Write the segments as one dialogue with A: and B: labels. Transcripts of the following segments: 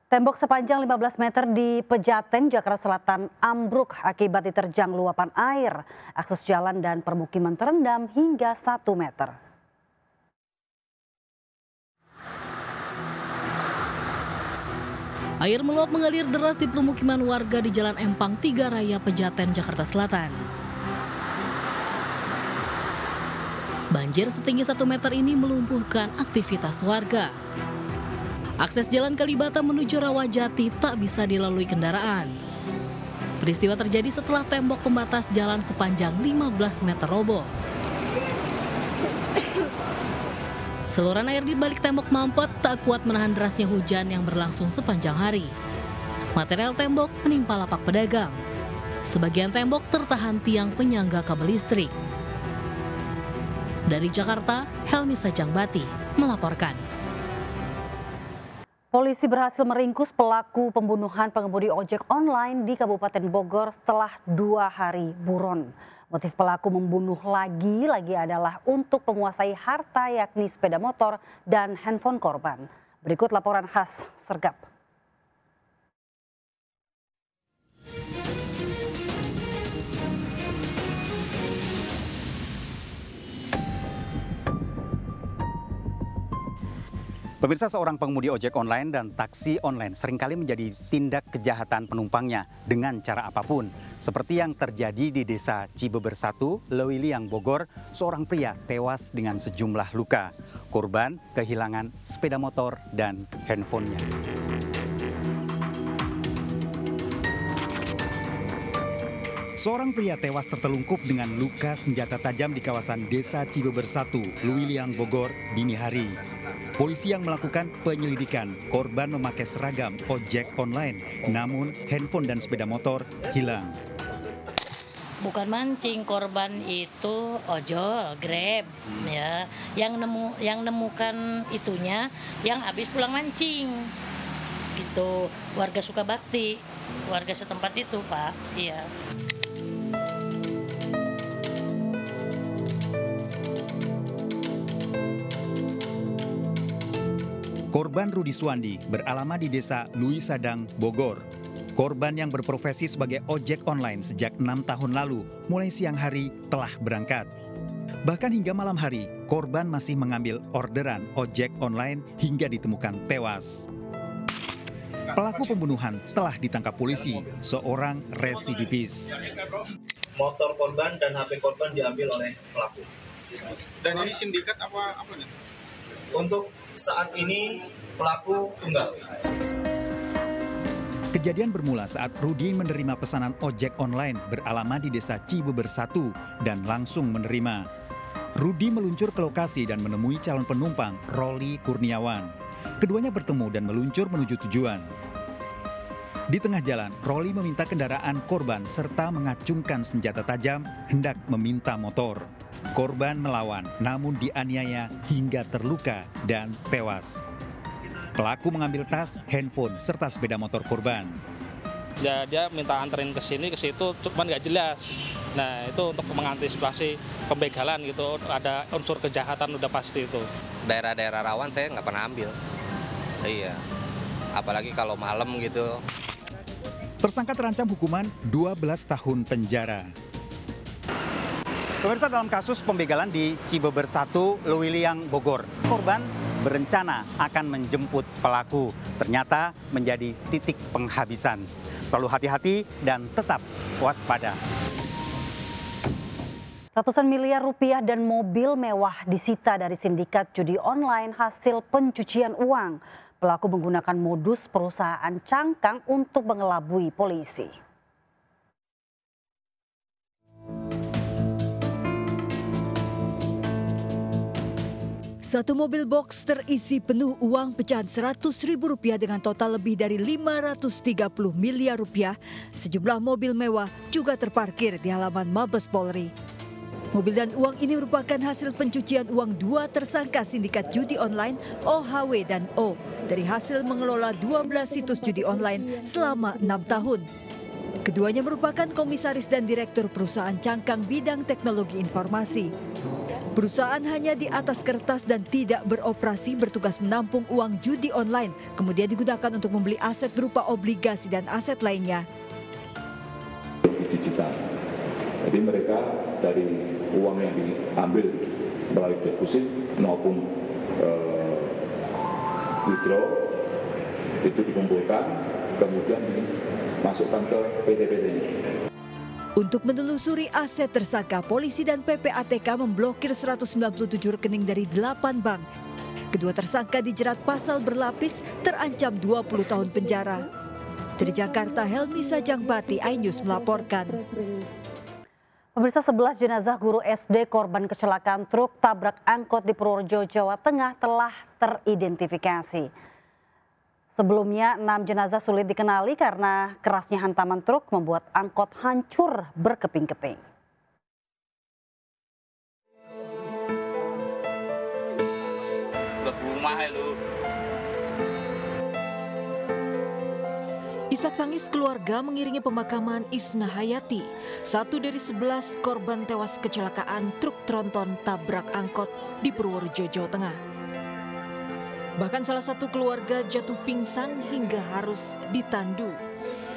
A: Tembok sepanjang 15 meter di Pejaten, Jakarta Selatan ambruk akibat diterjang luapan air. Akses jalan dan permukiman terendam hingga 1 meter.
B: Air meluap mengalir deras di permukiman warga di Jalan Empang 3 Raya Pejaten, Jakarta Selatan. Banjir setinggi 1 meter ini melumpuhkan aktivitas warga. Akses jalan Kalibata menuju Rawajati tak bisa dilalui kendaraan. Peristiwa terjadi setelah tembok pembatas jalan sepanjang 15 meter roboh. Saluran air di balik tembok mampet tak kuat menahan derasnya hujan yang berlangsung sepanjang hari. Material tembok menimpa lapak pedagang. Sebagian tembok tertahan tiang penyangga kabel listrik. Dari Jakarta, Helmi Sajangbati melaporkan.
A: Polisi berhasil meringkus pelaku pembunuhan pengemudi ojek online di Kabupaten Bogor setelah 2 hari buron. Motif pelaku membunuh lagi adalah untuk menguasai harta yakni sepeda motor dan handphone korban. Berikut laporan khas Sergap.
C: Pemirsa, seorang pengemudi ojek online dan taksi online seringkali menjadi tindak kejahatan penumpangnya dengan cara apapun. Seperti yang terjadi di desa Cibeber 1, Lewiliang, Bogor, seorang pria tewas dengan sejumlah luka. Korban kehilangan sepeda motor dan handphonenya. Seorang pria tewas tertelungkup dengan luka senjata tajam di kawasan desa Cibeber 1, Lewiliang, Bogor, dini hari. Polisi yang melakukan penyelidikan, korban memakai seragam ojek online, namun handphone dan sepeda motor hilang.
D: Bukan mancing, korban itu ojol, Grab, ya. Yang nemukan itunya yang habis pulang mancing. Gitu, warga Sukabakti, warga setempat itu, Pak. Iya.
C: Korban Rudi Suwandi beralamat di desa Lui Sadang, Bogor. Korban yang berprofesi sebagai ojek online sejak 6 tahun lalu, mulai siang hari telah berangkat. Bahkan hingga malam hari, korban masih mengambil orderan ojek online hingga ditemukan tewas. Pelaku pembunuhan telah ditangkap polisi, seorang residivis.
E: Motor korban dan HP korban diambil oleh pelaku.
F: Dan ini sindikat apa nih?
E: Untuk saat ini pelaku tunggal.
C: Kejadian bermula saat Rudi menerima pesanan ojek online beralamat di desa Cibeber 1 dan langsung menerima. Rudi meluncur ke lokasi dan menemui calon penumpang, Roli Kurniawan. Keduanya bertemu dan meluncur menuju tujuan. Di tengah jalan, Roli meminta kendaraan korban serta mengacungkan senjata tajam hendak meminta motor. Korban melawan, namun dianiaya hingga terluka dan tewas. Pelaku mengambil tas, handphone, serta sepeda motor korban.
G: Ya, dia minta anterin ke sini, ke situ, cuma nggak jelas. Nah, itu untuk mengantisipasi pembegalan gitu, ada unsur kejahatan udah pasti itu.
H: Daerah-daerah rawan saya nggak pernah ambil. Iya, apalagi kalau malam gitu.
C: Tersangka terancam hukuman 12 tahun penjara. Pemirsa, dalam kasus pembegalan di Cibeber 1, Lewiliang, Bogor, korban berencana akan menjemput pelaku. Ternyata menjadi titik penghabisan. Selalu hati-hati dan tetap waspada.
A: Ratusan miliar rupiah dan mobil mewah disita dari sindikat judi online hasil pencucian uang. Pelaku menggunakan modus perusahaan cangkang untuk mengelabui polisi.
I: Satu mobil box terisi penuh uang pecahan Rp100.000 dengan total lebih dari Rp530 miliar. Sejumlah mobil mewah juga terparkir di halaman Mabes Polri. Mobil dan uang ini merupakan hasil pencucian uang 2 tersangka sindikat judi online OHW dan O dari hasil mengelola 12 situs judi online selama 6 tahun. Keduanya merupakan komisaris dan direktur perusahaan cangkang bidang teknologi informasi. Perusahaan hanya di atas kertas dan tidak beroperasi, bertugas menampung uang judi online, kemudian digunakan untuk membeli aset berupa obligasi dan aset lainnya.
J: Digital. Jadi mereka dari uang yang diambil melalui deposit maupun withdraw itu dikumpulkan, kemudian dimasukkan ke PT-PT-nya.
I: Untuk menelusuri aset tersangka, polisi dan PPATK memblokir 197 rekening dari 8 bank. Kedua tersangka dijerat pasal berlapis, terancam 20 tahun penjara. Dari Jakarta, Helmi Sajangbati, iNews melaporkan.
A: Pemirsa, 11 jenazah guru SD korban kecelakaan truk tabrak angkot di Purworejo, Jawa Tengah telah teridentifikasi. Sebelumnya 6 jenazah sulit dikenali karena kerasnya hantaman truk membuat angkot hancur berkeping-keping.
K: Isak tangis keluarga mengiringi pemakaman Isna Hayati, satu dari 11 korban tewas kecelakaan truk tronton tabrak angkot di Purworejo, Jawa Tengah. Bahkan salah satu keluarga jatuh pingsan hingga harus ditandu.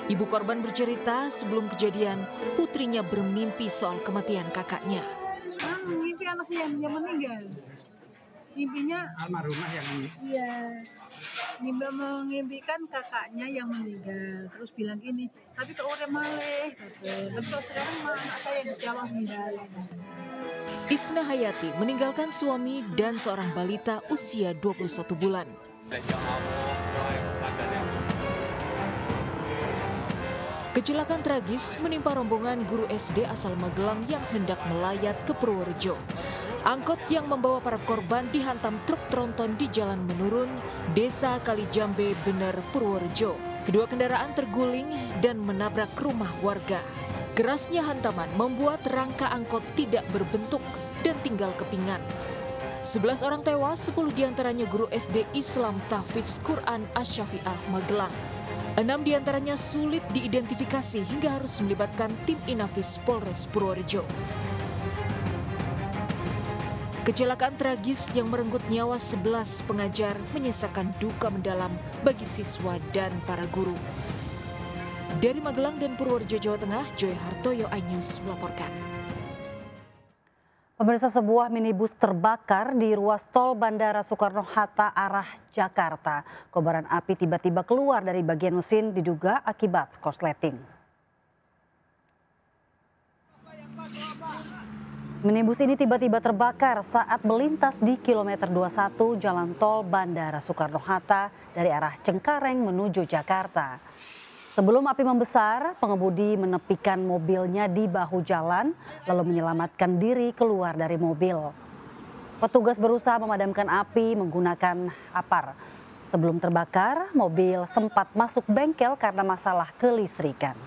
K: Ibu korban bercerita sebelum kejadian putrinya bermimpi soal kematian kakaknya.
L: Mimpi anaknya yang meninggal. Mimpinya
F: almarhumah yang ini.
L: Iya. Mengimpikan kakaknya yang meninggal. Terus bilang gini, tapi kok udah maleh. Tapi kok sekarang anak saya di Jawa meninggal.
K: Isna Hayati meninggalkan suami dan seorang balita usia 21 bulan. Kecelakaan tragis menimpa rombongan guru SD asal Magelang yang hendak melayat ke Purworejo. Angkot yang membawa para korban dihantam truk tronton di Jalan Menurun, Desa Kalijambe, Bener, Purworejo. Kedua kendaraan terguling dan menabrak rumah warga. Kerasnya hantaman membuat rangka angkot tidak berbentuk dan tinggal kepingan. 11 orang tewas, 10 diantaranya guru SD Islam Tahfidz Quran Asy-Syafi'ah Magelang. 6 diantaranya sulit diidentifikasi hingga harus melibatkan tim Inafis Polres Purworejo. Kecelakaan tragis yang merenggut nyawa 11 pengajar menyisakan duka mendalam bagi siswa dan para guru. Dari Magelang dan Purworejo, Jawa Tengah, Joy Hartoyo, iNews melaporkan.
A: Pemirsa, sebuah minibus terbakar di ruas tol Bandara Soekarno-Hatta arah Jakarta. Kobaran api tiba-tiba keluar dari bagian mesin, diduga akibat korsleting. Minibus ini tiba-tiba terbakar saat melintas di kilometer 21 Jalan Tol Bandara Soekarno-Hatta dari arah Cengkareng menuju Jakarta. Sebelum api membesar, pengemudi menepikan mobilnya di bahu jalan lalu menyelamatkan diri keluar dari mobil. Petugas berusaha memadamkan api menggunakan apar. Sebelum terbakar, mobil sempat masuk bengkel karena masalah kelistrikan.